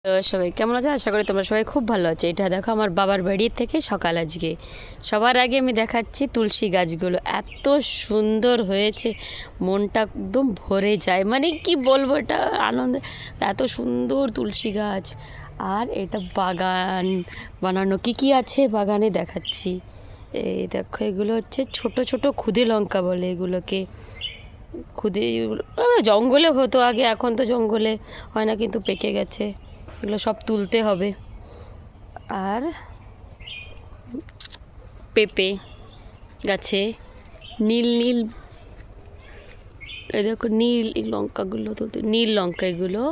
তো সবাই কেমন আছে? আশা করি তোমরা সবাই খুব ভালো আছে। এটা দেখো আমার বাবার বাড়ির থেকে সকাল আজকে। সবার আগে আমি দেখাচ্ছি তুলসী গাছগুলো, এত সুন্দর হয়েছে, মনটা একদম ভরে যায়। মানে কি বলবো, এটা আনন্দ, এত সুন্দর তুলসী গাছ। আর এটা বাগান বানানো, কি কি আছে বাগানে দেখাচ্ছি। এই দেখো, এগুলো হচ্ছে ছোট ছোট খুদে লঙ্কা বলে এগুলোকে। খুদে জঙ্গলে হতো আগে, এখন তো জঙ্গলে হয় না, কিন্তু পেকে গেছে। এগুলো সব তুলতে হবে। আর পেঁপে গাছে নীল নীল, এই দেখো নীল এই লঙ্কাগুলো তুলতে, নীল লঙ্কা এগুলো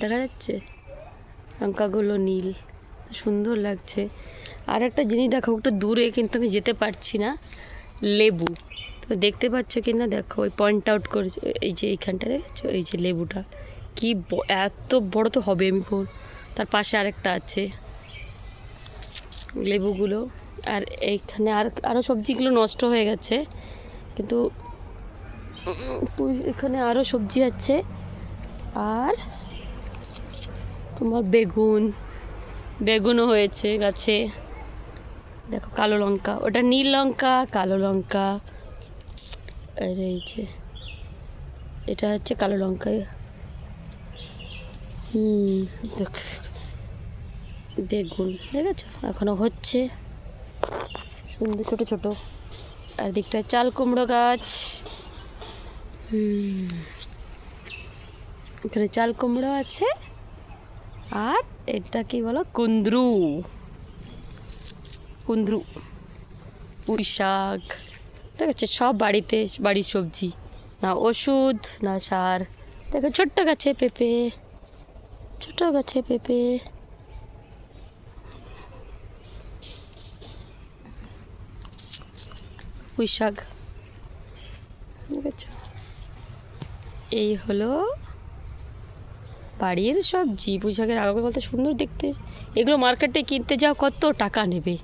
দেখা যাচ্ছে, লঙ্কাগুলো নীল, সুন্দর লাগছে। আর একটা জিনিস দেখো, একটু দূরে কিন্তু আমি যেতে পারছি না, লেবু। তো দেখতে পাচ্ছ কি না দেখো, ওই পয়েন্ট আউট করেছে, এই যে এইখানটা দেখেছো, এই যে লেবুটা কি এত বড় তো হবে, আমি তার পাশে আরেকটা আছে লেবুগুলো। আর এইখানে আরও সবজিগুলো নষ্ট হয়ে গেছে, কিন্তু এখানে আরও সবজি আছে। আর তোমার বেগুনও হয়েছে গাছে। দেখো কালো লঙ্কা, ওটা নীল লঙ্কা, কালো লঙ্কা। আর এই যে এটা হচ্ছে কালো লঙ্কা। দেখ, বেগুন দেখেছো এখনো হচ্ছে, সুন্দর ছোট ছোট। আর দিকটা চাল কুমড়ো গাছ, এখানে চাল কুমড়ো আছে। আর এটা কি বলো, কুন্দ্রু, পুঁই শাক। ঠিক আছে, সব বাড়িতে, বাড়ির সবজি, না ওষুধ না সার। দেখো ছোট্ট গাছে পেঁপে, ছোট গাছে পেঁপে। পুঁই শাক, ঠিক আছে। এই হলো বাড়ির সবজি। পুঁই শাকের আগাগুলো কত সুন্দর দেখতে। এগুলো মার্কেটে কিনতে যাও, কত টাকা নেবে।